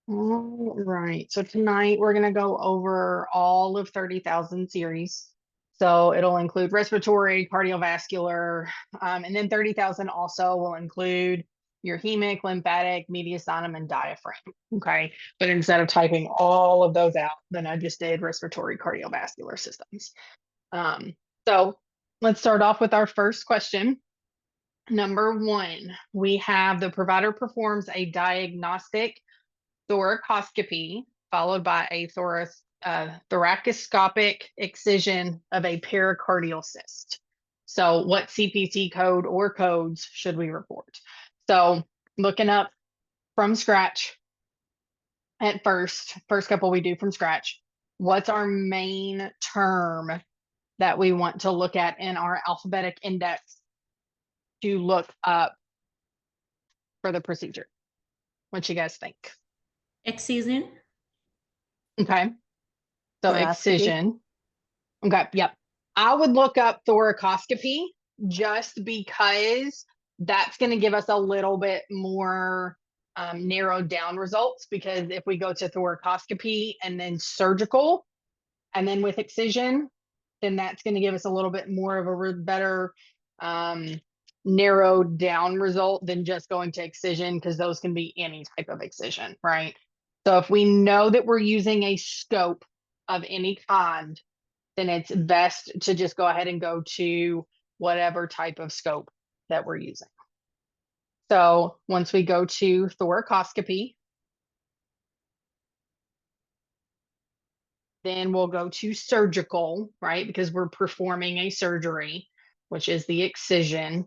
All right. So tonight we're going to go over all of 30,000 series. So it'll include respiratory, cardiovascular, and then 30,000 also will include your hemic, lymphatic, mediastinum, and diaphragm. Okay. But instead of typing all of those out, then I just did respiratory, cardiovascular systems. So let's start off with our first question. Number one, we have the provider performs a diagnostic thoracoscopy, followed by a thoracoscopic excision of a pericardial cyst. So, what CPC code or codes should we report? So, looking up from scratch at first couple we do from scratch. What's our main term that we want to look at in our alphabetic index to look up for the procedure? What you guys think? Excision. Okay. So Thoracoscopy. excision. Okay. Yep. I would look up thoracoscopy just because that's going to give us a little bit more narrowed down results. Because if we go to thoracoscopy and then surgical and then with excision, then that's going to give us a little bit more of a better narrowed down result than just going to excision, because those can be any type of excision, right? So if we know that we're using a scope of any kind, then it's best to just go ahead and go to whatever type of scope that we're using. So once we go to thoracoscopy, then we'll go to surgical, right? Because we're performing a surgery, which is the excision.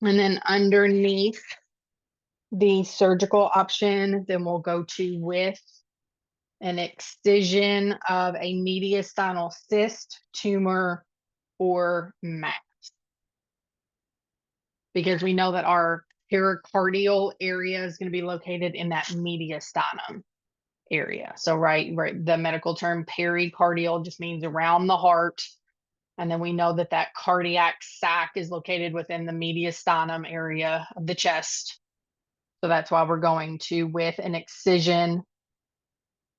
And then underneath the surgical option, then we'll go to with an excision of a mediastinal cyst, tumor, or mass. Because we know that our pericardial area is going to be located in that mediastinum area. So right, the medical term pericardial just means around the heart. And then we know that that cardiac sac is located within the mediastinum area of the chest. So that's why we're going to with an excision.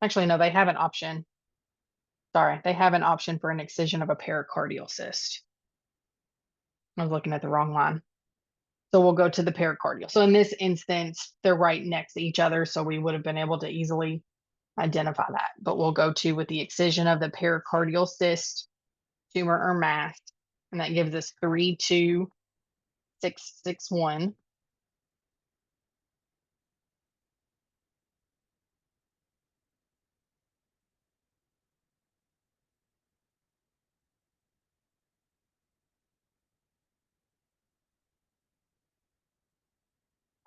Actually, no, they have an option. Sorry, they have an option for an excision of a pericardial cyst. I was looking at the wrong line. So we'll go to the pericardial. So in this instance, they're right next to each other. So we would have been able to easily identify that. But we'll go to with the excision of the pericardial cyst, tumor, or mass. And that gives us 32661.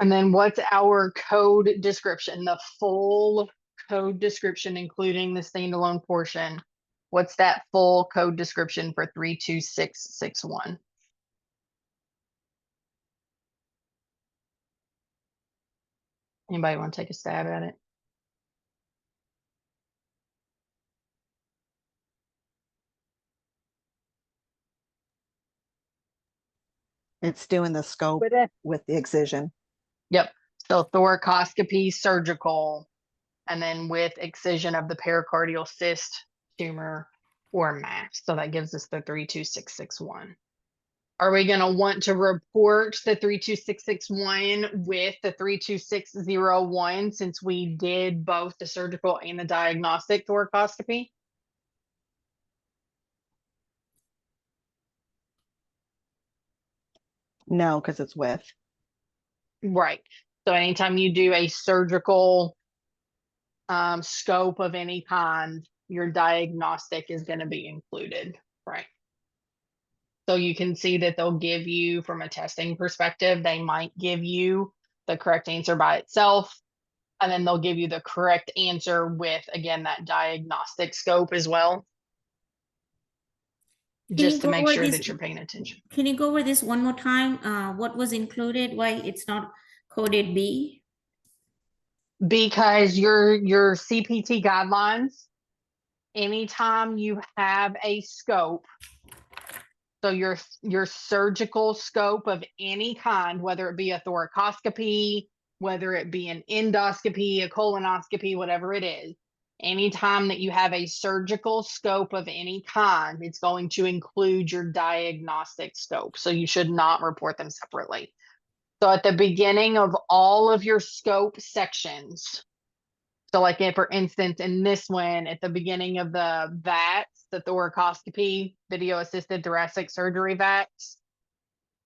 And then what's our code description? The full code description, including the standalone portion. What's that full code description for 32661? Anybody want to take a stab at it? It's doing the scope with the excision. Yep. So thoracoscopy, surgical, and then with excision of the pericardial cyst, tumor, or mass. So that gives us the 32661. Are we going to want to report the 32661 with the 32601 since we did both the surgical and the diagnostic thoracoscopy? No, because it's with. Right. So anytime you do a surgical scope of any kind, your diagnostic is going to be included, right? So you can see that they'll give you, from a testing perspective, they might give you the correct answer by itself, and then they'll give you the correct answer with, again, that diagnostic scope as well, just to make sure that you're paying attention. Can you go over this one more time? What was included? Why it's not coded B? Because your CPT guidelines, anytime you have a scope So your surgical scope of any kind, whether it be a thoracoscopy, whether it be an endoscopy, a colonoscopy, whatever it is, anytime that you have a surgical scope of any kind, it's going to include your diagnostic scope. So you should not report them separately. So at the beginning of all of your scope sections, so like for instance, in this one, at the beginning of the VATS, the thoracoscopy, video assisted thoracic surgery VATS,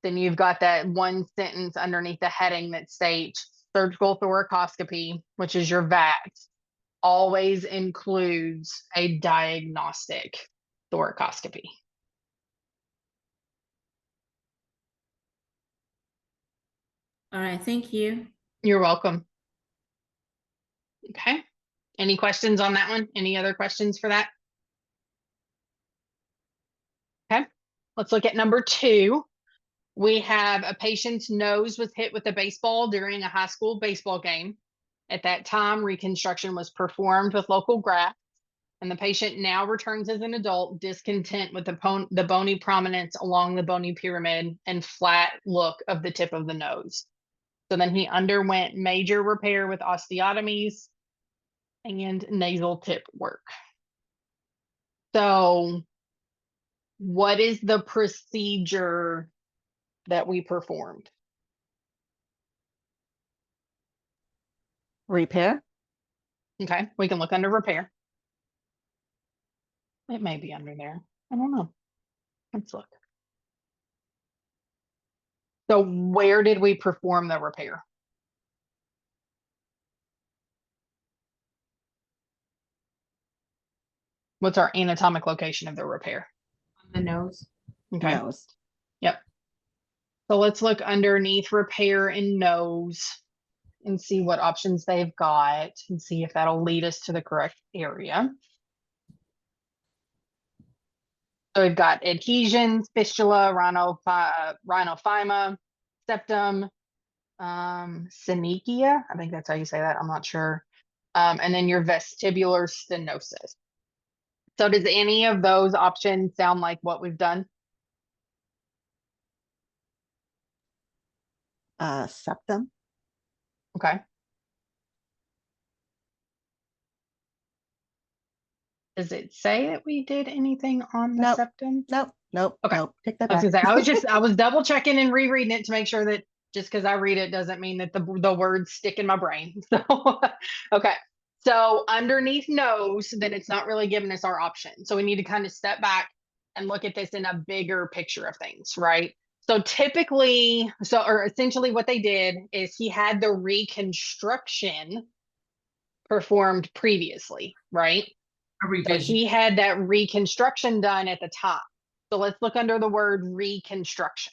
then you've got that one sentence underneath the heading that states surgical thoracoscopy, which is your VATS, always includes a diagnostic thoracoscopy. All right, thank you. You're welcome. Okay. Any questions on that one? Any other questions for that? Okay. Let's look at number 2. We have a patient's nose was hit with a baseball during a high school baseball game. At that time, reconstruction was performed with local grafts, and the patient now returns as an adult, discontent with the bony prominence along the bony pyramid and flat look of the tip of the nose. So then he underwent major repair with osteotomies and nasal tip work. So what is the procedure that we performed? Repair. Okay, we can look under repair. It may be under there. I don't know. Let's look. So where did we perform the repair? What's our anatomic location of the repair? On the nose. Okay. Nose. Yep. So let's look underneath repair and nose and see what options they've got and see if that'll lead us to the correct area. So we've got adhesions, fistula, rhinophyma, septum, synechia. I think that's how you say that. I'm not sure. And then your vestibular stenosis. So does any of those options sound like what we've done? Septum. Okay. Does it say that we did anything on the Nope. septum? Nope. Nope. Okay. Nope. Take that I was back. gonna say, I was double checking and rereading it to make sure that just because I read it doesn't mean that the words stick in my brain. So, okay. So underneath nose, then it's not really giving us our option. So we need to kind of step back and look at this in a bigger picture of things, right? So typically, or essentially what they did is he had the reconstruction performed previously, right? A So revision. he had that reconstruction done at the top. So let's look under the word reconstruction.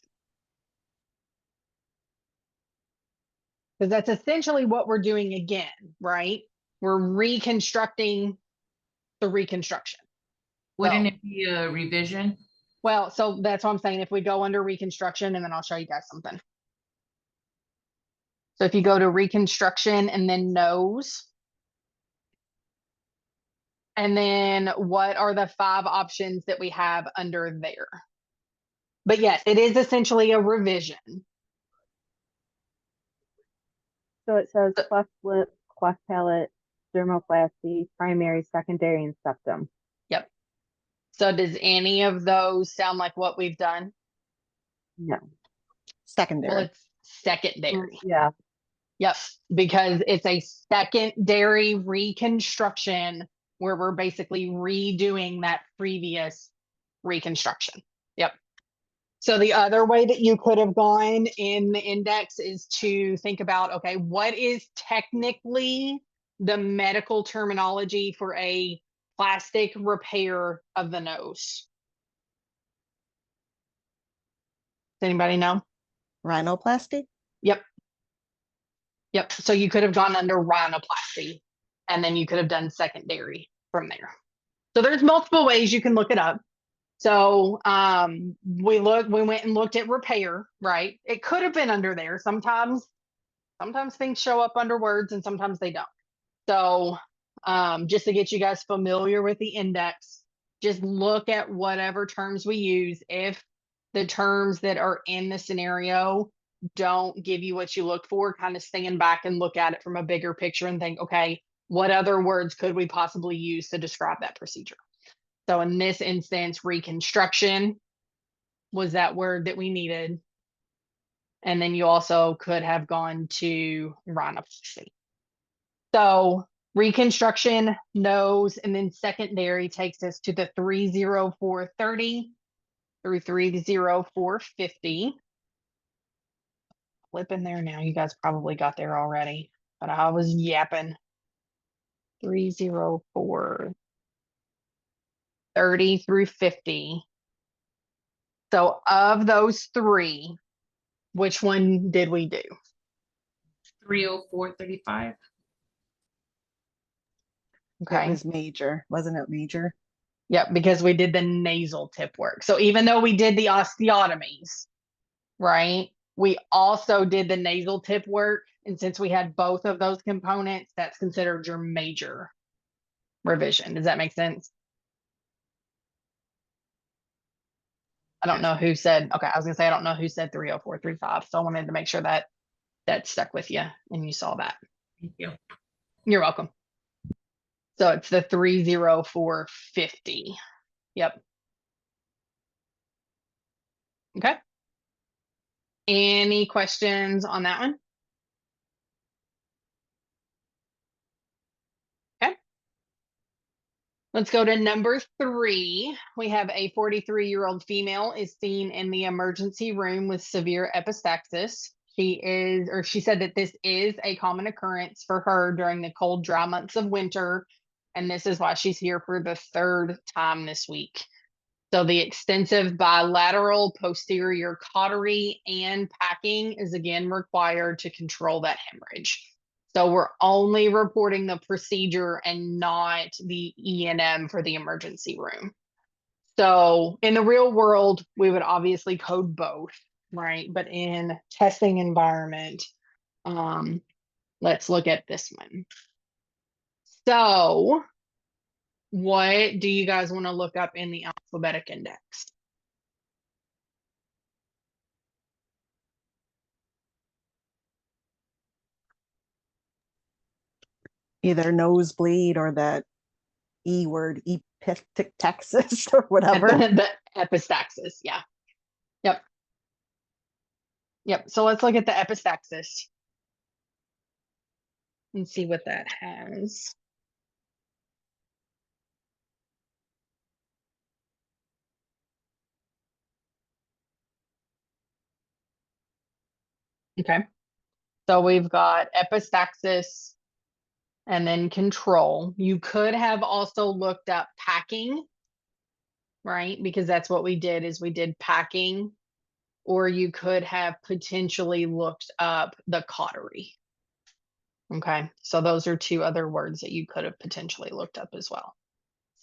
Because that's essentially what we're doing again, right? We're reconstructing the reconstruction. Wouldn't So- it be a revision? Well, so that's what I'm saying. If we go under reconstruction, and then I'll show you guys something. So if you go to reconstruction and then nose, and then what are the 5 options that we have under there? But yes, it is essentially a revision. So it says cleft lip, cleft palate, dermoplasty, primary, secondary, and septum. Yep. So does any of those sound like what we've done? No. Secondary. Well, it's secondary. Yeah. Yep, because it's a secondary reconstruction where we're basically redoing that previous reconstruction. Yep. So the other way that you could have gone in the index is to think about, okay, what is technically the medical terminology for a plastic repair of the nose? Does anybody know? Rhinoplasty. Yep. Yep. So you could have gone under rhinoplasty and then you could have done secondary from there. So there's multiple ways you can look it up. So we went and looked at repair, right? It could have been under there. Sometimes things show up under words and sometimes they don't. So just to get you guys familiar with the index, just look at whatever terms we use. If the terms that are in the scenario don't give you what you look for, kind of stand back and look at it from a bigger picture and think, okay, what other words could we possibly use to describe that procedure? So in this instance, reconstruction was that word that we needed. And then you also could have gone to rhinoplasty. So reconstruction, nose, and then secondary takes us to the 30430 through 30450. Flip in there now. You guys probably got there already, but I was yapping. 30430 through 50. So of those three, which one did we do? 30435. It Okay. was major, wasn't it major? Yep, because we did the nasal tip work. So even though we did the osteotomies, right? We also did the nasal tip work. And since we had both of those components, that's considered your major revision. Does that make sense? I don't know who said, okay, I was gonna say, I don't know who said 30435. So I wanted to make sure that that stuck with you and you saw that. Thank you. You're welcome. So it's the 30450. Yep. Okay. Any questions on that one? Okay. Let's go to number 3. We have a 43-year-old female is seen in the emergency room with severe epistaxis. She said that this is a common occurrence for her during the cold, dry months of winter. And this is why she's here for the 3rd time this week. So the extensive bilateral posterior cautery and packing is again required to control that hemorrhage. So we're only reporting the procedure and not the E&M for the emergency room. So in the real world, we would obviously code both, right? But in testing environment, let's look at this one. So what do you guys want to look up in the alphabetic index? Either nosebleed or that E word, epistaxis or whatever. The epistaxis, yeah. Yep. Yep. So let's look at the epistaxis and see what that has. Okay. So we've got epistaxis and then control. You could have also looked up packing, right? Because that's what we did is we did packing, or you could have potentially looked up the cautery. Okay. So those are 2 other words that you could have potentially looked up as well.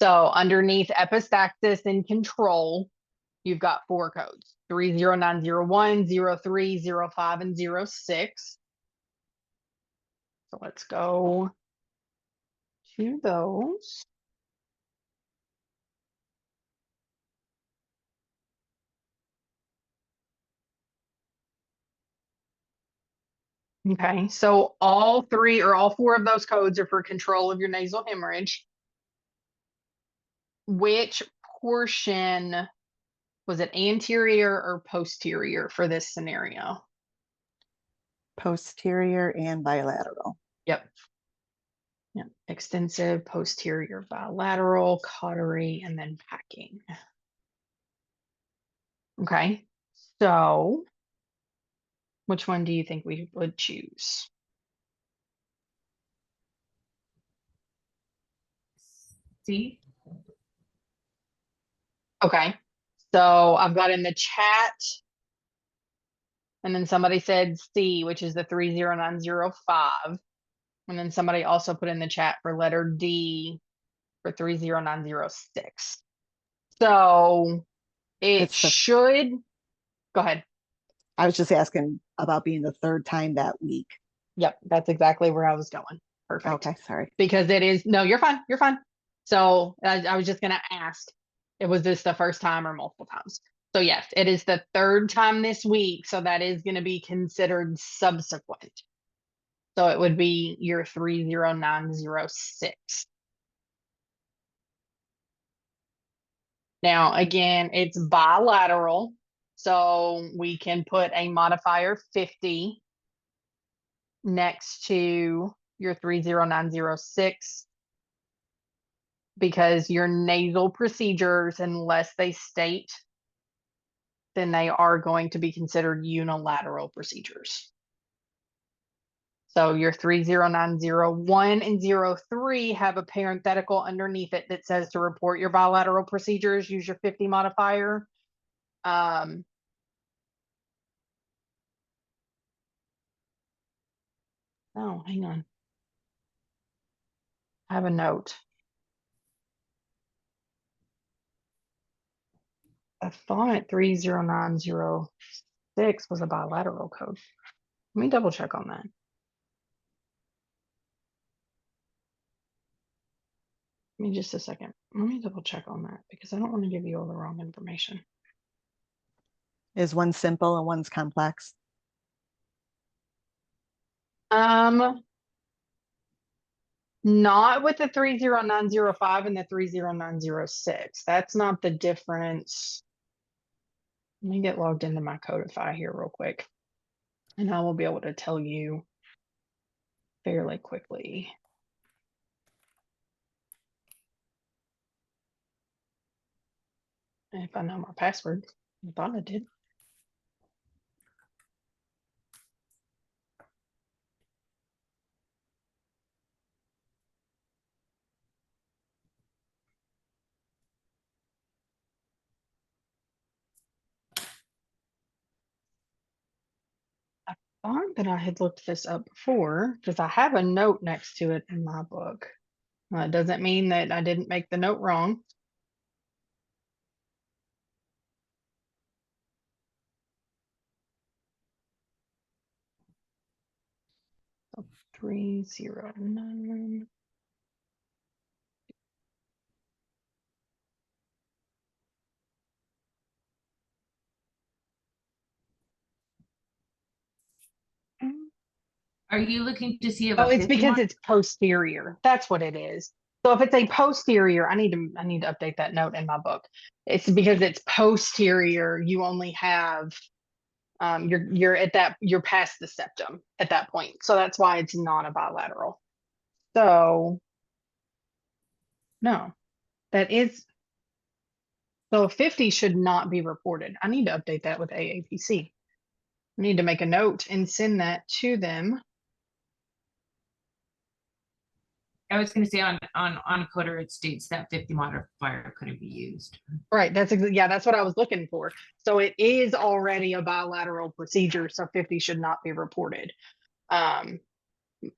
So underneath epistaxis and control, you've got 4 codes: 30901, 03, 05, and 06. So let's go to those. Okay, so all 3 or all 4 of those codes are for control of your nasal hemorrhage. Which portion, was it anterior or posterior for this scenario? Posterior and bilateral. Yep. Yep. Extensive posterior bilateral, cautery, and then packing. Okay, so which one do you think we would choose? C. Okay, so I've got in the chat, and then somebody said C, which is the 30905. And then somebody also put in the chat for letter D for 30906. So it It's the- should, go ahead. I was just asking about being the 3rd time that week. Yep, that's exactly where I was going. Perfect. Okay, sorry. Because it is, no, you're fine. You're fine. So I was just going to ask, was this the first time or multiple times? So yes, it is the third time this week, so that is going to be considered subsequent. So it would be your 30906. Now, again, it's bilateral, so we can put a modifier 50 next to your 30906 because your nasal procedures, unless they state, then they are going to be considered unilateral procedures. So your 30901 and 03 have a parenthetical underneath it that says to report your bilateral procedures, use your 50 modifier. Oh, hang on. I have a note. I thought 30906 was a bilateral code. Let me double check on that. Give me just a second. Let me double check on that because I don't want to give you all the wrong information. Is one simple and one's complex? Not with the 30905 and the 30906. That's not the difference. Let me get logged into my Codify here real quick, and I will be able to tell you fairly quickly. If I know my password. I thought I did. I thought that I had looked this up before because I have a note next to it in my book. It doesn't mean that I didn't make the note wrong. So 309. Are you looking to see Oh, about it's 50 because more? it's posterior. That's what it is. So if it's a posterior, I need to update that note in my book. It's because it's posterior, you only have you're past the septum at that point. So that's why it's not a bilateral. So no, that is so 50 should not be reported. I need to update that with AAPC. I need to make a note and send that to them. I was going to say on Coder, it states that 50 modifier couldn't be used. Right. Yeah, that's what I was looking for. So it is already a bilateral procedure. So 50 should not be reported.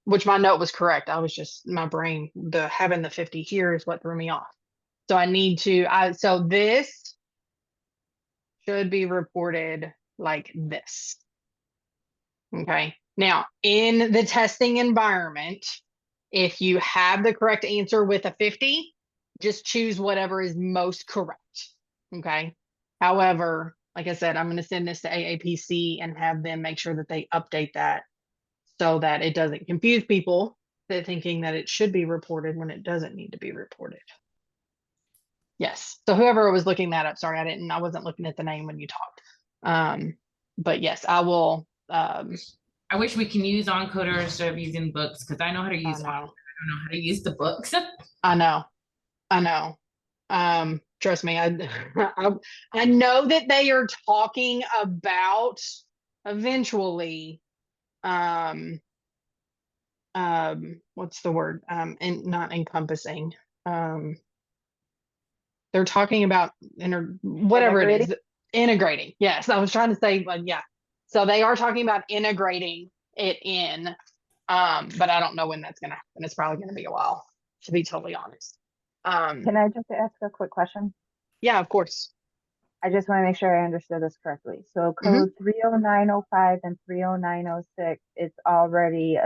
Which my note was correct. I was just my brain, having the 50 here is what threw me off. So I need to, so this should be reported like this. Okay. Now in the testing environment, if you have the correct answer with a 50, just choose whatever is most correct. Okay. However, like I said, I'm going to send this to AAPC and have them make sure that they update that so that it doesn't confuse people that thinking that it should be reported when it doesn't need to be reported. Yes. So whoever was looking that up, sorry, I wasn't looking at the name when you talked. But yes, I will. I wish we can use Encoder instead of using books because I know how to use. I don't know how to use the books. I know. Trust me, I know that they are talking about eventually. What's the word? And not encompassing. They're talking about whatever it is, integrating. Yes, I was trying to say, but yeah. So they are talking about integrating it in, but I don't know when that's going to happen. It's probably going to be a while, to be totally honest. Can I just ask a quick question? Yeah, of course. I just want to make sure I understood this correctly. So code 30905 and 30906, it's already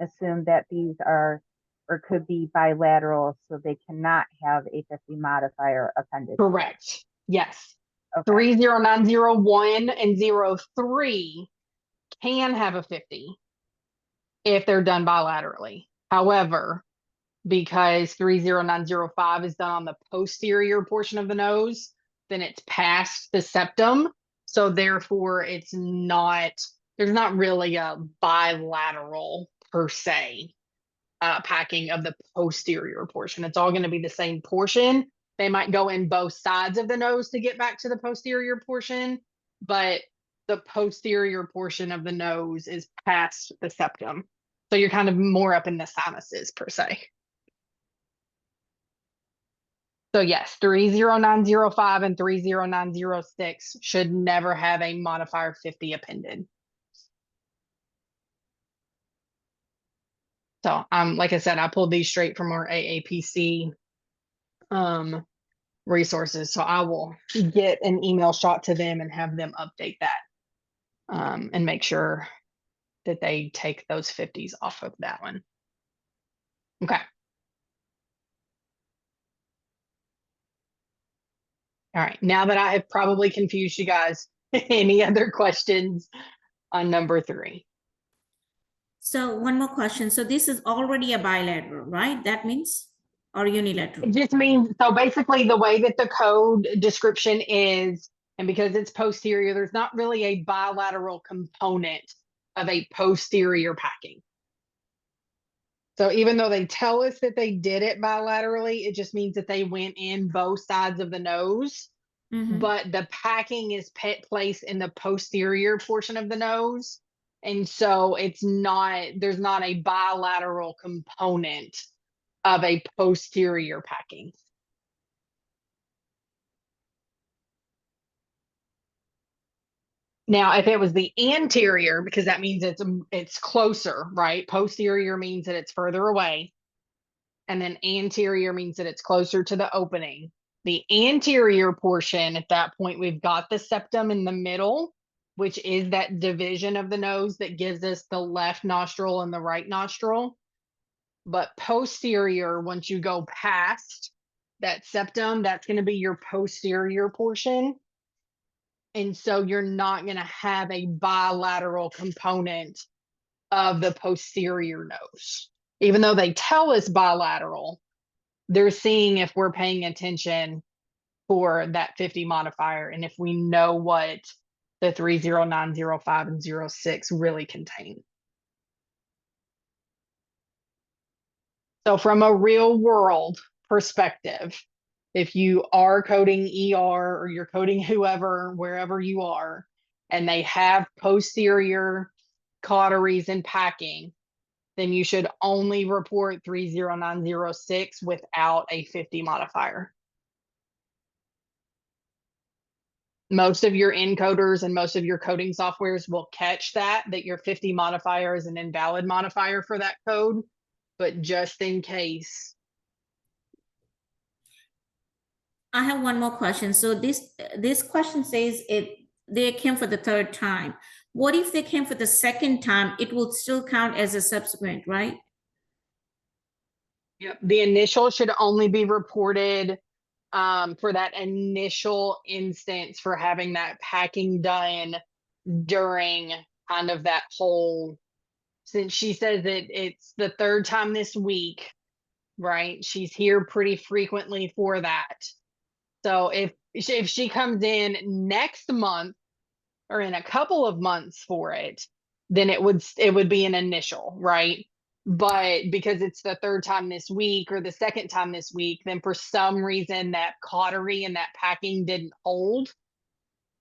assumed that these are or could be bilateral, so they cannot have a 50 modifier appended. Correct. Yes. Okay. 30901 and 03 can have a 50 if they're done bilaterally. However, because 30905 is done on the posterior portion of the nose, then it's past the septum. So therefore there's not really a bilateral per se packing of the posterior portion. It's all going to be the same portion. They might go in both sides of the nose to get back to the posterior portion, but the posterior portion of the nose is past the septum. So you're kind of more up in the sinuses per se. So yes, 30905 and 30906 should never have a modifier 50 appended. So like I said, I pulled these straight from our AAPC resources. So I will get an email shot to them and have them update that and make sure that they take those 50s off of that one. Okay. All right. Now that I have probably confused you guys, any other questions on number 3? So one more question. So this is already a bilateral, right? That means, or unilateral? It just means, so basically the way that the code description is, and because it's posterior, there's not really a bilateral component of a posterior packing. So even though they tell us that they did it bilaterally, it just means that they went in both sides of the nose, but the packing is placed in the posterior portion of the nose. And so there's not a bilateral component of a posterior packing. Now, if it was the anterior, because that means it's closer, right? Posterior means that it's further away. And then anterior means that it's closer to the opening. The anterior portion, at that point, we've got the septum in the middle, which is that division of the nose that gives us the left nostril and the right nostril. But posterior, once you go past that septum, that's going to be your posterior portion. And so you're not going to have a bilateral component of the posterior nose. Even though they tell us bilateral, they're seeing if we're paying attention for that 50 modifier and if we know what the 30905 and 06 really contain. So from a real world perspective, if you are coding ER or you're coding whoever, wherever you are, and they have posterior cauteries and packing, then you should only report 30906 without a 50 modifier. Most of your encoders and most of your coding softwares will catch that your 50 modifier is an invalid modifier for that code, but just in case. I have one more question. So this question says they came for the 3rd time. What if they came for the 2nd time? It will still count as a subsequent, right? Yep. The initial should only be reported for that initial instance for having that packing done during kind of that whole, since she says that it's the 3rd time this week, right? She's here pretty frequently for that. So if she comes in next month or in a couple of months for it, then it would be an initial, right? But because it's the 3rd time this week or the 2nd time this week, then for some reason that cautery and that packing didn't hold.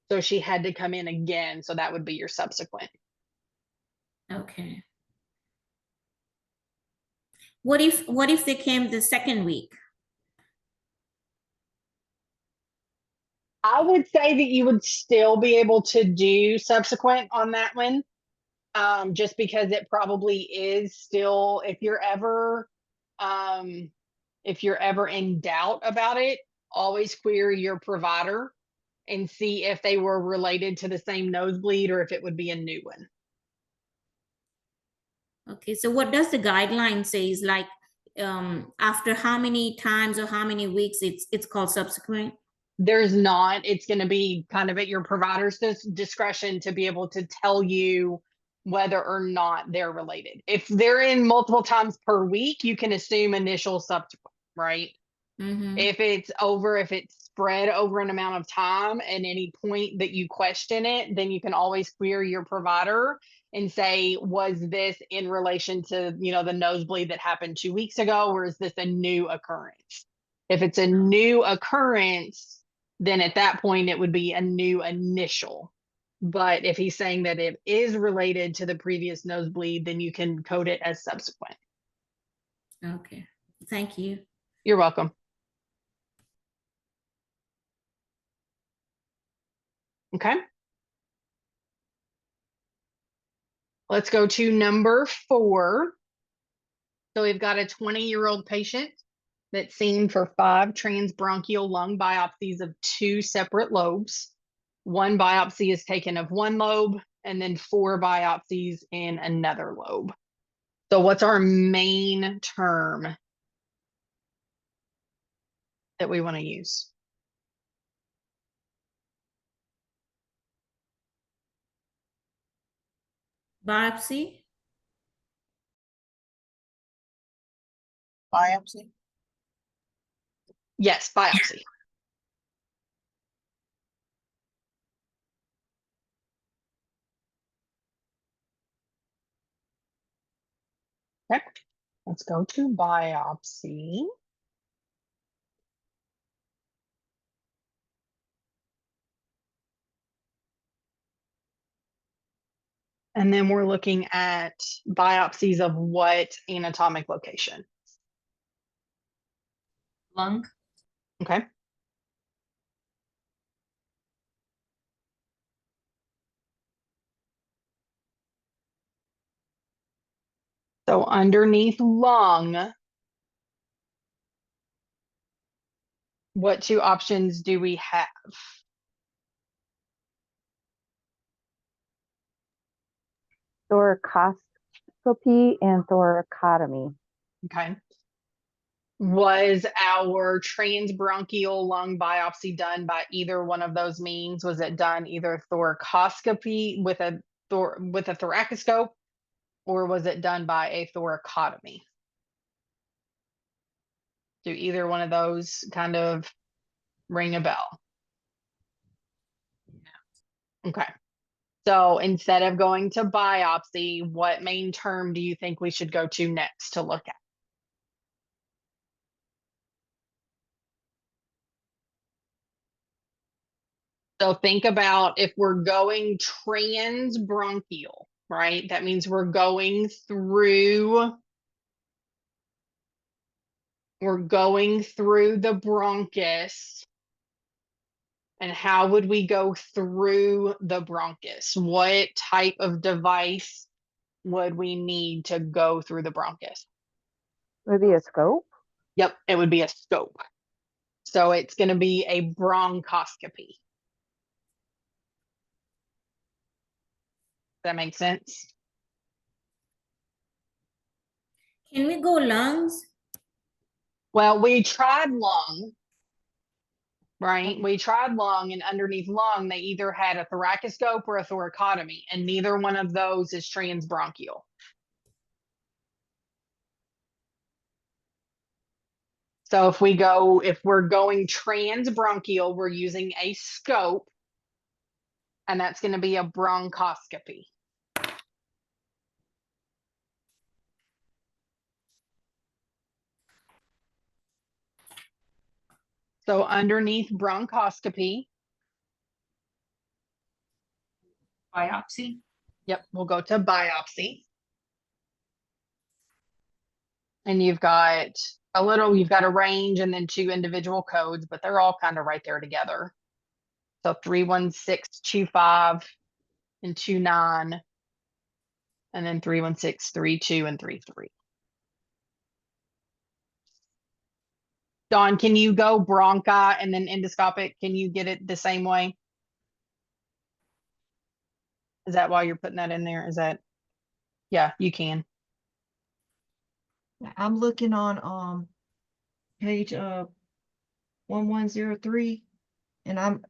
So she had to come in again. So that would be your subsequent. Okay. What if they came the 2nd week? I would say that you would still be able to do subsequent on that one. Just because it probably is still, if you're ever in doubt about it, always query your provider and see if they were related to the same nosebleed or if it would be a new one. Okay, so what does the guideline say? Is like after how many times or how many weeks it's called subsequent? There's not. It's going to be kind of at your provider's discretion to be able to tell you whether or not they're related. If they're in multiple times per week, you can assume initial subsequent, right? Mhm. If it's spread over an amount of time, and any point that you question it, then you can always query your provider and say, was this in relation to, the nosebleed that happened 2 weeks ago, or is this a new occurrence? If it's a new occurrence, then at that point it would be a new initial. But if he's saying that it is related to the previous nosebleed, then you can code it as subsequent. Okay, thank you. You're welcome. Okay. Let's go to number 4. So we've got a 20-year-old patient that's seen for 5 transbronchial lung biopsies of 2 separate lobes. 1 biopsy is taken of 1 lobe, and then 4 biopsies in another lobe. So what's our main term that we want to use? Biopsy? Biopsy. Yes, biopsy. Okay, let's go to biopsy. And then we're looking at biopsies of what anatomic location? Lung. Okay. So underneath lung, what 2 options do we have? Thoracoscopy and thoracotomy. Okay. Was our transbronchial lung biopsy done by either one of those means? Was it done either thoracoscopy with a thoracoscope, or was it done by a thoracotomy? Do either one of those kind of ring a bell? Okay. So instead of going to biopsy, what main term do you think we should go to next to look at? So think about if we're going transbronchial, right? That means we're going through the bronchus. And how would we go through the bronchus? What type of device would we need to go through the bronchus? Would be a scope? Yep, it would be a scope. So it's going to be a bronchoscopy. That makes sense? Can we go lungs? Well, we tried lung, right? We tried lung, and underneath lung, they either had a thoracoscope or a thoracotomy, and neither one of those is transbronchial. So if we're going transbronchial, we're using a scope, and that's going to be a bronchoscopy. So underneath bronchoscopy, Biopsy. yep, we'll go to biopsy. And you've got a range and then 2 individual codes, but they're all kind of right there together. So 31625 and 29, and then 31632 and 33. Dawn, can you go bronchi and then endoscopic? Can you get it the same way? Is that why you're putting that in there? Yeah, you can. I'm looking on page 1103. And I'm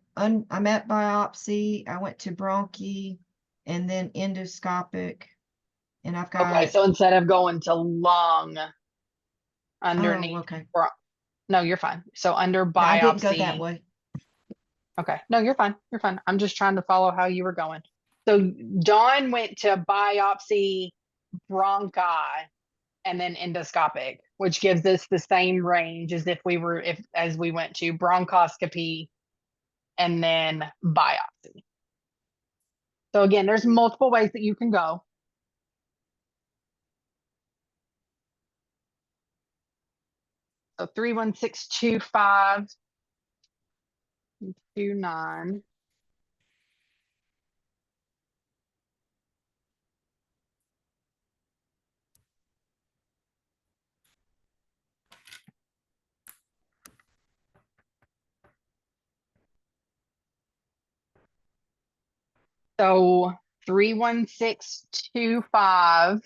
at biopsy. I went to bronchi and then endoscopic. And I've got, Okay, so instead of going to lung oh, underneath, okay. no, you're fine. So under No, I didn't go biopsy. that way. Okay, no, you're fine. You're fine. I'm just trying to follow how you were going. So Dawn went to biopsy, bronchi, and then endoscopic, which gives us the same range as if as we went to bronchoscopy and then biopsy. So again, there's multiple ways that you can go. So 31625 29. So 31625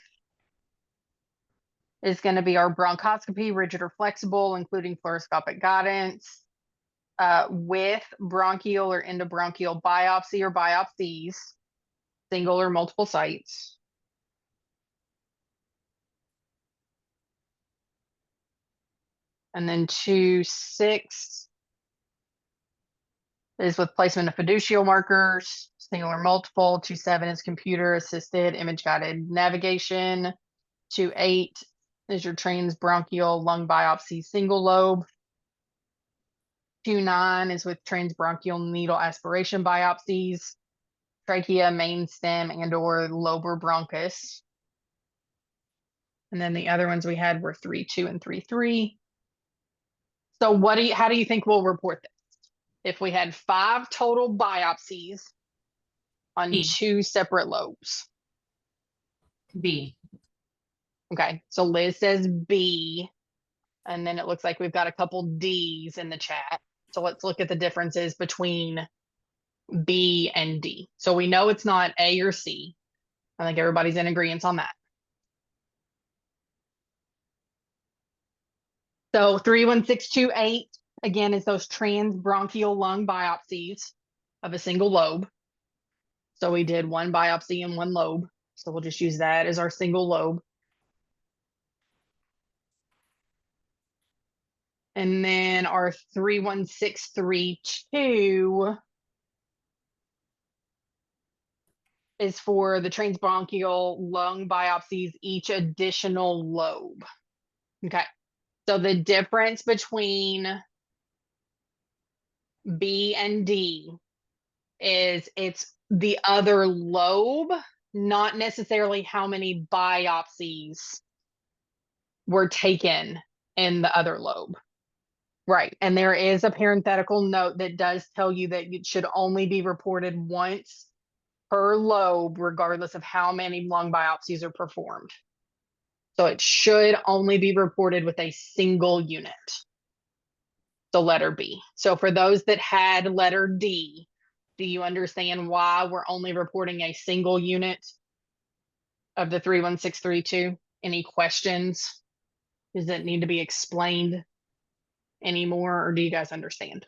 is going to be our bronchoscopy, rigid or flexible, including fluoroscopic guidance, with bronchial or endobronchial biopsy or biopsies, single or multiple sites. And then 26 is with placement of fiducial markers, single or multiple. 27 is computer assisted image guided navigation. 28 is your transbronchial lung biopsy single lobe. 29 is with transbronchial needle aspiration biopsies, trachea, main stem, and or lobar bronchus. And then the other ones we had were 3.2 and 3.3. So how do you think we'll report this? If we had 5 total biopsies on B. 2 separate lobes. B. Okay, so Liz says B, and then it looks like we've got a couple D's in the chat. So let's look at the differences between B and D. So we know it's not A or C. I think everybody's in agreement on that. So 31628, again, is those transbronchial lung biopsies of a single lobe. So we did 1 biopsy in 1 lobe. So we'll just use that as our single lobe. And then our 31632 is for the transbronchial lung biopsies, each additional lobe. Okay. So the difference between B and D is it's the other lobe, not necessarily how many biopsies were taken in the other lobe. Right. And there is a parenthetical note that does tell you that it should only be reported once per lobe, regardless of how many lung biopsies are performed. So it should only be reported with a single unit. So letter B. So for those that had letter D, do you understand why we're only reporting a single unit of the 31632? Any questions? Does it need to be explained anymore, or do you guys understand?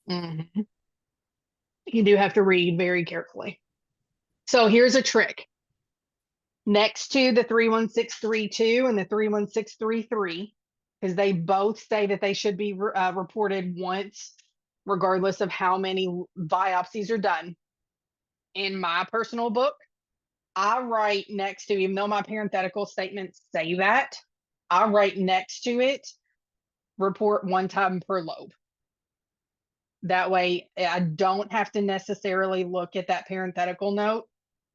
Mm-hmm. You do have to read very carefully. So here's a trick. Next to the 31632 and the 31633, because they both say that they should be reported once, regardless of how many biopsies are done. In my personal book, I write next to, even though my parenthetical statements say that, I write next to it, report 1 time per lobe. That way I don't have to necessarily look at that parenthetical note.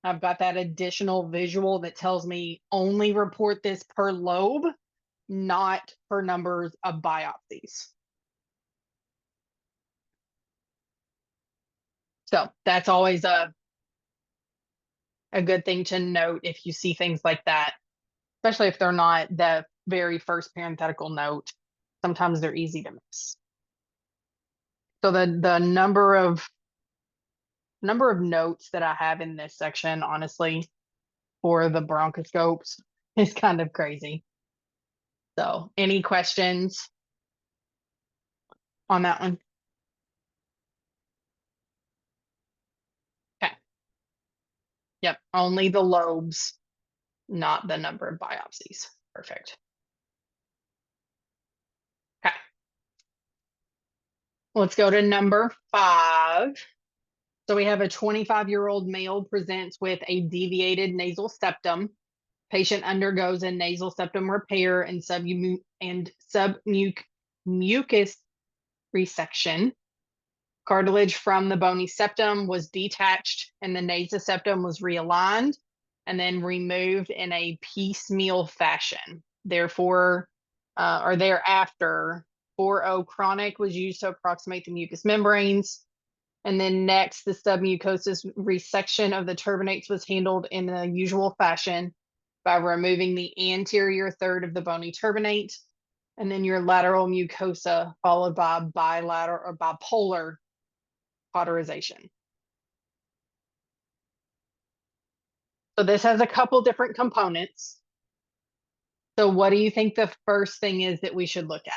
I've got that additional visual that tells me only report this per lobe, not per numbers of biopsies. So that's always a good thing to note if you see things like that, especially if they're not the very first parenthetical note. Sometimes they're easy to miss. So the number of notes that I have in this section, honestly, for the bronchoscopes is kind of crazy. So any questions on that one? Yep, only the lobes, not the number of biopsies. Perfect. Okay. Let's go to number 5. So we have a 25-year-old male presents with a deviated nasal septum. Patient undergoes a nasal septum repair and submucous resection. Cartilage from the bony septum was detached and the nasal septum was realigned and then removed in a piecemeal fashion. Therefore, or thereafter, 4O chronic was used to approximate the mucous membranes. And then next, the submucous resection of the turbinates was handled in the usual fashion by removing the anterior third of the bony turbinate, and then your lateral mucosa, followed by bilateral or bipolar cauterization. So this has a couple different components. So what do you think the first thing is that we should look at?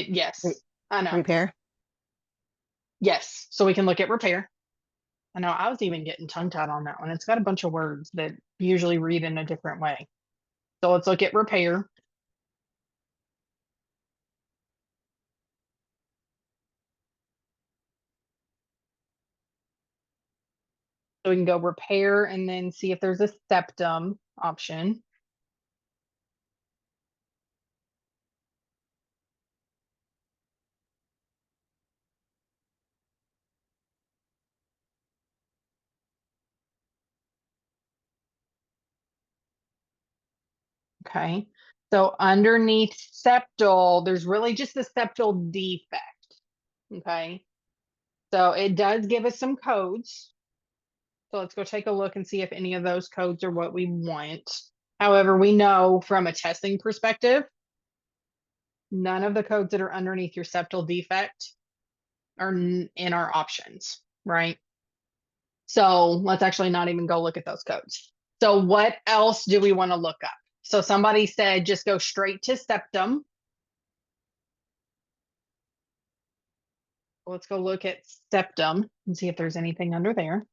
Yes, I know. Repair. Yes, so we can look at repair. I know I was even getting tongue-tied on that one. It's got a bunch of words that usually read in a different way. So let's look at repair. So we can go repair and then see if there's a septum option. Okay, so underneath septal, there's really just a septal defect. Okay, so it does give us some codes. So let's go take a look and see if any of those codes are what we want. However, we know from a testing perspective, none of the codes that are underneath your septal defect are in our options, right? So let's actually not even go look at those codes. So what else do we want to look up? So somebody said just go straight to septum. Let's go look at septum and see if there's anything under there.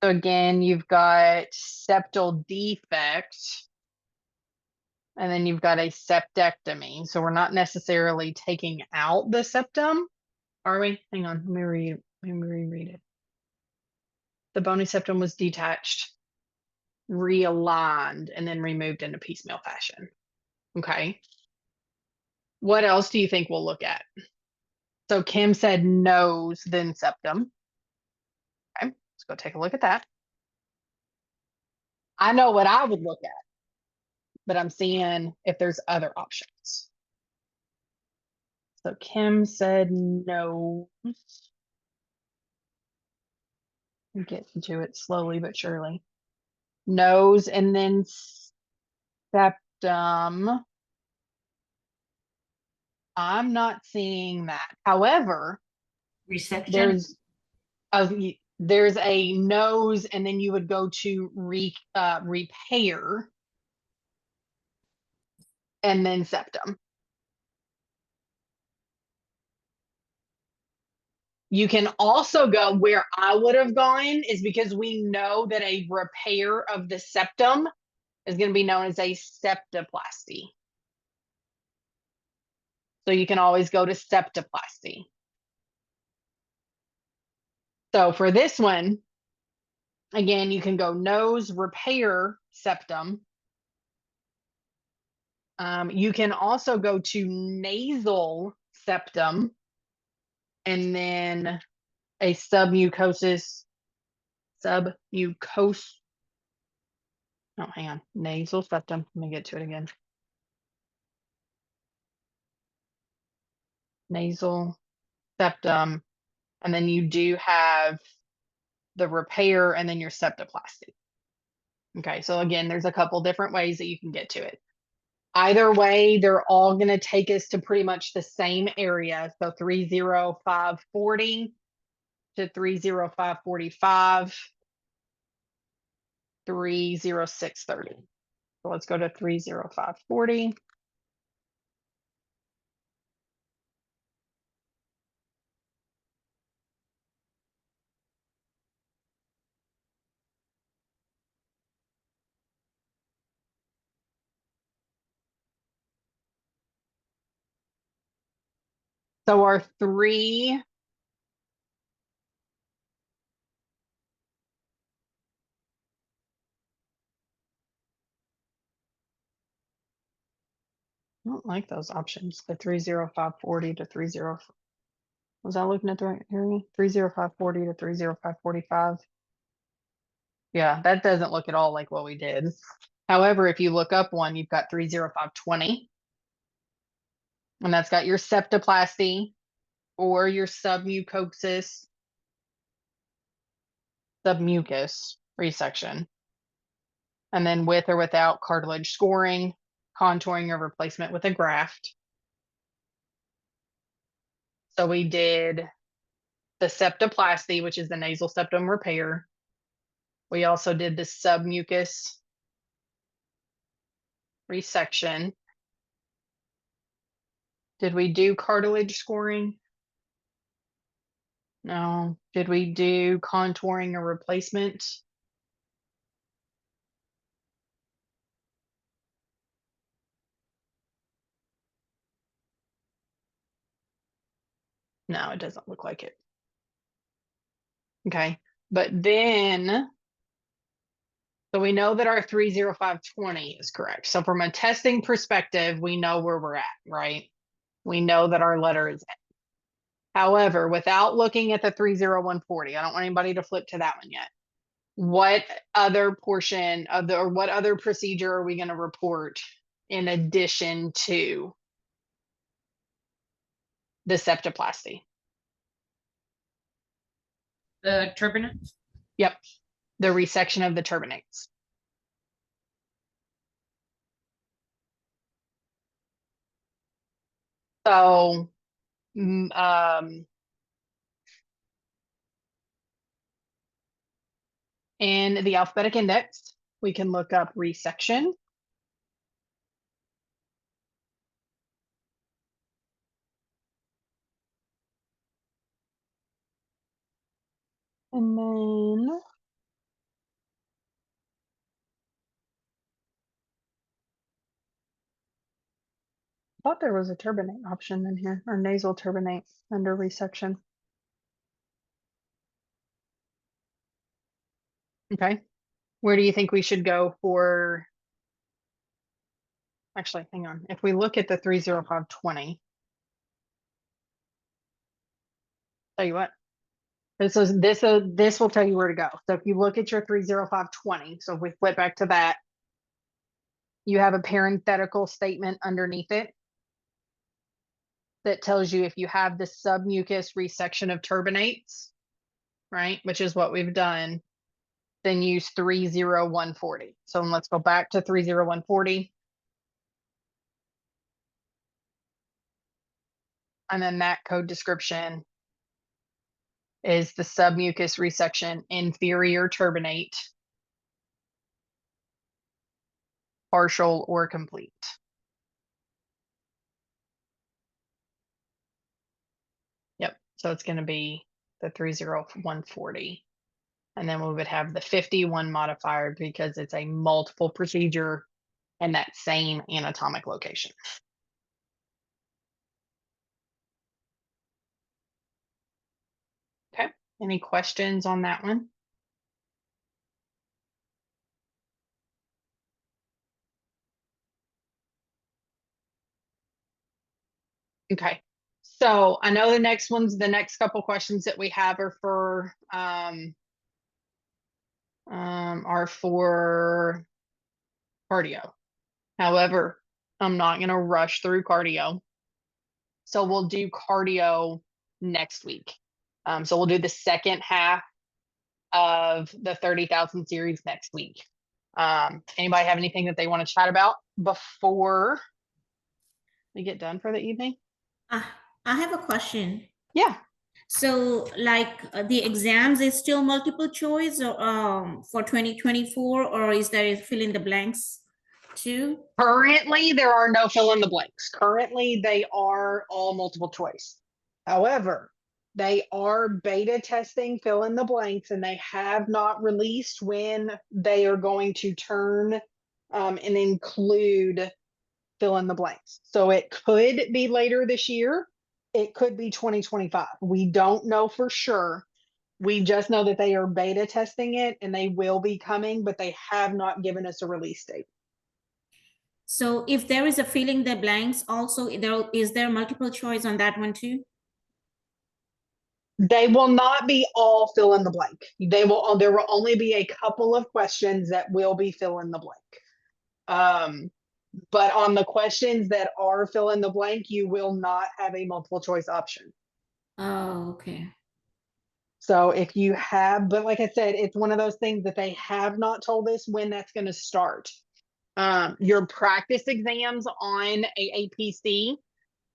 So again, you've got septal defect, and then you've got a septectomy. So we're not necessarily taking out the septum, are we? Hang on, let me reread it. The bony septum was detached, realigned, and then removed in a piecemeal fashion. Okay. What else do you think we'll look at? So Kim said nose, then septum. Okay, let's go take a look at that. I know what I would look at, but I'm seeing if there's other options. So Kim said nose. I'm getting to it slowly but surely. Nose and then septum. I'm not seeing that. However, Reception. there's a nose and then you would go to repair and then septum. You can also go where I would have gone is because we know that a repair of the septum is going to be known as a septoplasty. So you can always go to septoplasty. So for this one, again, you can go nose, repair, septum. You can also go to nasal septum and then a submucous, oh, hang on, nasal septum. Let me get to it again. Nasal septum, and then you do have the repair and then your septoplasty. Okay, so again, there's a couple different ways that you can get to it. Either way, they're all going to take us to pretty much the same area. So 30540 to 30545. 30630. So let's go to 30540. So our three I don't like those options, the 30540 to 30. Was I looking at the right area? 30540 to 30545. Yeah, that doesn't look at all like what we did. However, if you look up one, you've got 30520. And that's got your septoplasty or your submucous resection. And then with or without cartilage scoring, contouring or replacement with a graft. So we did the septoplasty, which is the nasal septum repair. We also did the submucous resection. Did we do cartilage scoring? No. Did we do contouring or replacement? No, it doesn't look like it. Okay, but then, so we know that our 30520 is correct. So from a testing perspective, we know where we're at, right? We know that our letter is in. However, without looking at the 30140, I don't want anybody to flip to that one yet. What other portion of the, or what other procedure are we going to report in addition to the septoplasty? The turbinate. Yep, the resection of the turbinates. So, in the alphabetic index, we can look up resection. And then I thought there was a turbinate option in here, or nasal turbinate under resection. Okay, where do you think we should go for? Actually, hang on. If we look at the 30520, tell you what, this will tell you where to go. So if you look at your 30520, so if we flip back to that, you have a parenthetical statement underneath it that tells you if you have the submucous resection of turbinates, right, which is what we've done, then use 30140. So let's go back to 30140. And then that code description is the submucous resection inferior turbinate, partial or complete. Yep, so it's going to be the 30140. And then we would have the 51 modifier because it's a multiple procedure in that same anatomic location. Okay, any questions on that one? Okay, so I know the next couple questions that we have are for cardio. However, I'm not going to rush through cardio. So we'll do cardio next week. So we'll do the second half of the 30,000 series next week. Anybody have anything that they want to chat about before we get done for the evening? I have a question. Yeah. So like the exams is still multiple choice or for 2024, or is there fill in the blanks too? Currently, there are no fill in the blanks. Currently, they are all multiple choice. However, they are beta testing fill in the blanks, and they have not released when they are going to turn and include fill in the blanks. So it could be later this year. It could be 2025. We don't know for sure. We just know that they are beta testing it and they will be coming, but they have not given us a release date. So if there is a fill in the blanks, also is there multiple choice on that one too? They will not be all fill in the blank. There will only be a couple of questions that will be fill in the blank. But on the questions that are fill in the blank, you will not have a multiple choice option. Oh, okay. So if you have, but like I said, it's one of those things that they have not told us when that's going to start. Your practice exams on AAPC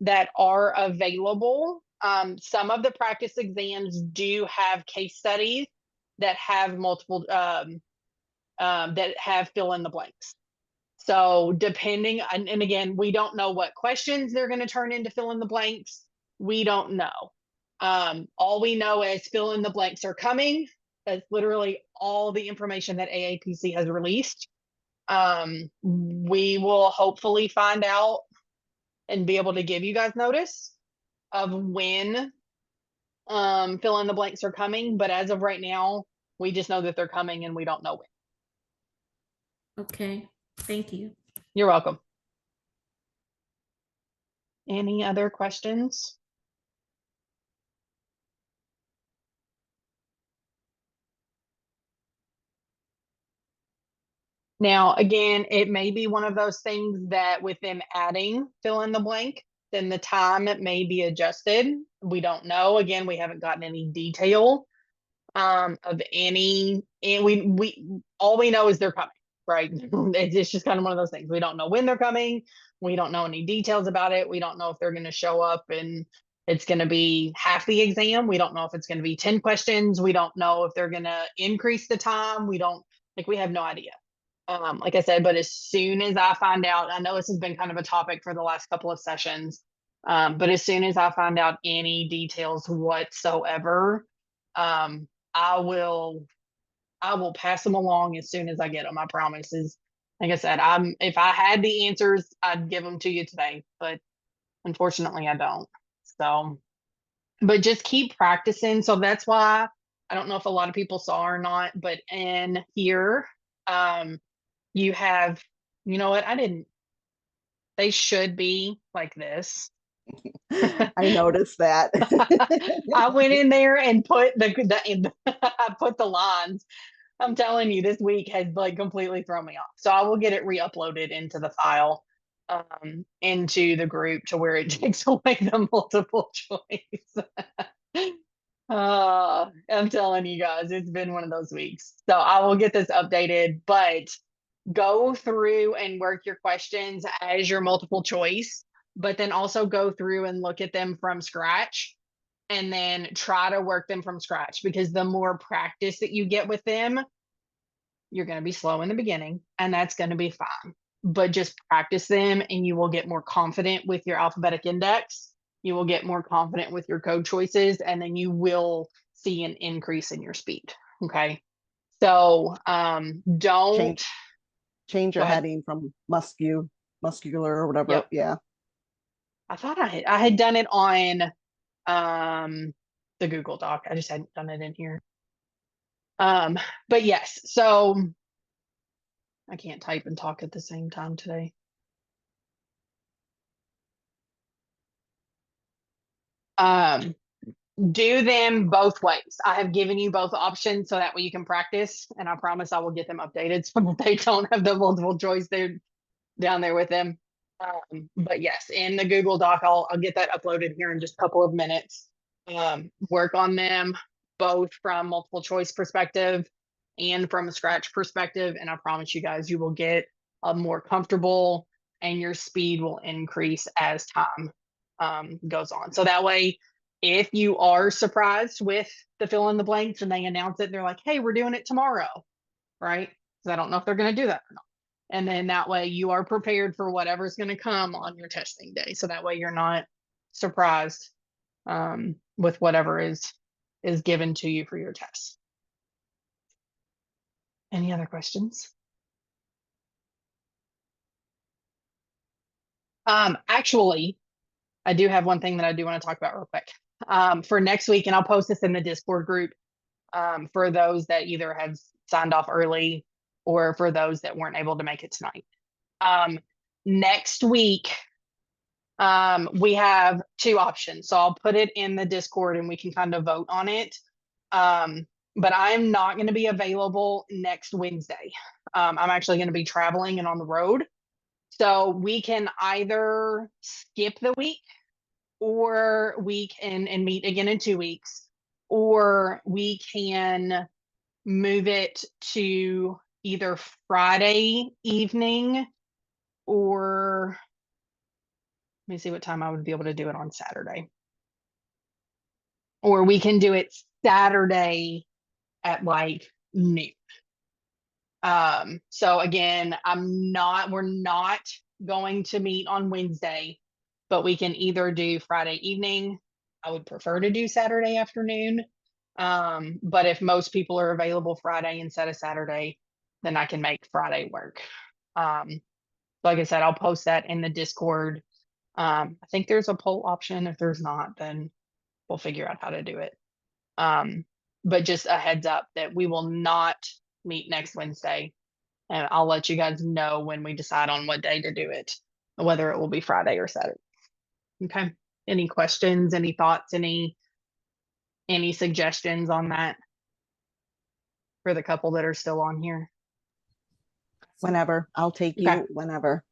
that are available. Some of the practice exams do have case studies that have multiple, that have fill in the blanks. So depending, and again, we don't know what questions they're going to turn into fill in the blanks. We don't know. All we know is fill in the blanks are coming. That's literally all the information that AAPC has released. We will hopefully find out and be able to give you guys notice of when fill in the blanks are coming. But as of right now, we just know that they're coming and we don't know when. Okay, thank you. You're welcome. Any other questions? Now, again, it may be one of those things that with them adding fill in the blank, then the time it may be adjusted. We don't know. Again, we haven't gotten any detail of any, and we all we know is they're coming, right? It's just kind of one of those things. We don't know when they're coming. We don't know any details about it. We don't know if they're going to show up and it's going to be half the exam. We don't know if it's going to be 10 questions. We don't know if they're going to increase the time. We have no idea. Like I said, but as soon as I find out, I know this has been kind of a topic for the last couple of sessions, but as soon as I find out any details whatsoever, I will pass them along as soon as I get them. I promise. Like I said, if I had the answers, I'd give them to you today, but unfortunately I don't. So, but just keep practicing. So that's why I don't know if a lot of people saw or not, but in here, you have, you know what? They should be like this. I noticed that. I went in there and put I put the lines. I'm telling you, this week has like completely thrown me off. So I will get it re-uploaded into the file, into the group to where it takes away the multiple choice. I'm telling you guys, it's been one of those weeks. So I will get this updated, but go through and work your questions as your multiple choice, but then also go through and look at them from scratch and then try to work them from scratch, because the more practice that you get with them, you're going to be slow in the beginning and that's going to be fine, but just practice them and you will get more confident with your alphabetic index. You will get more confident with your code choices, and then you will see an increase in your speed. Okay. So, don't change your Go ahead. heading from muscular or whatever. Yep. Yeah. I thought I had done it on the Google Doc. I just hadn't done it in here. But yes, so I can't type and talk at the same time today. Do them both ways. I have given you both options so that way you can practice, and I promise I will get them updated so that they don't have the multiple choice there down there with them. But yes, in the Google Doc, I'll get that uploaded here in just a couple of minutes. Work on them both from multiple choice perspective and from a scratch perspective, and I promise you guys, you will get more comfortable and your speed will increase as time goes on. So that way, if you are surprised with the fill in the blanks and they announce it, they're like, hey, we're doing it tomorrow, right? Because I don't know if they're going to do that or not. And then that way you are prepared for whatever's going to come on your testing day. So that way you're not surprised with whatever is given to you for your test. Any other questions? Actually, I do have one thing that I do want to talk about real quick. For next week, and I'll post this in the Discord group for those that either have signed off early or for those that weren't able to make it tonight. Next week, we have two options. So I'll put it in the Discord and we can kind of vote on it. But I'm not going to be available next Wednesday. I'm actually going to be traveling and on the road. So we can either skip the week or we can and meet again in 2 weeks, or we can move it to either Friday evening or let me see what time I would be able to do it on Saturday. Or we can do it Saturday at like noon. So again, we're not going to meet on Wednesday, but we can either do Friday evening. I would prefer to do Saturday afternoon. But if most people are available Friday instead of Saturday, then I can make Friday work. Like I said, I'll post that in the Discord. I think there's a poll option. If there's not, then we'll figure out how to do it. But just a heads up that we will not meet next Wednesday. And I'll let you guys know when we decide on what day to do it, whether it will be Friday or Saturday. Okay. Any questions, any thoughts, any suggestions on that for the couple that are still on here? Whenever, I'll take Okay. you whenever.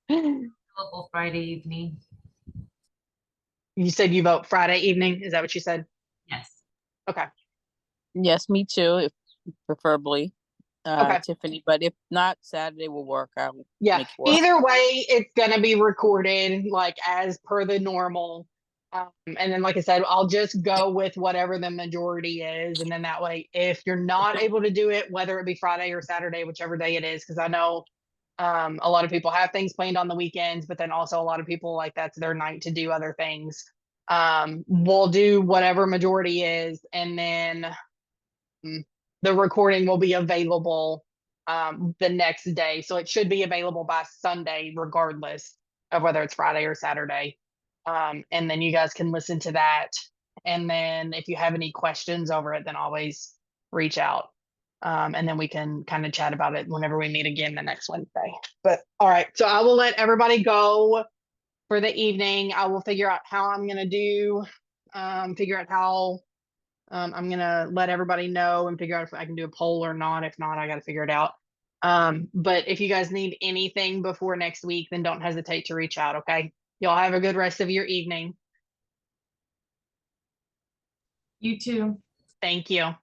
Available Friday evening. You said you vote Friday evening. Is that what you said? Yes. Okay. Yes, me too, if preferably, Okay. Tiffany, but if not, Saturday will work. I'll Yeah. make it work. Either way, it's gonna be recorded like as per the normal. And then, like I said, I'll just go with whatever the majority is, and then that way, if you're not able to do it, whether it be Friday or Saturday, whichever day it is, because I know a lot of people have things planned on the weekends, but then also a lot of people like that's their night to do other things. We'll do whatever majority is, and then the recording will be available the next day. So it should be available by Sunday, regardless of whether it's Friday or Saturday. And then you guys can listen to that. And then if you have any questions over it, then always reach out. And then we can kind of chat about it whenever we meet again the next Wednesday. But all right, so I will let everybody go for the evening. I will figure out how I'm going to do, figure out how I'm going to let everybody know and figure out if I can do a poll or not. If not, I got to figure it out. But if you guys need anything before next week, then don't hesitate to reach out. Okay. Y'all have a good rest of your evening. You too. Thank you.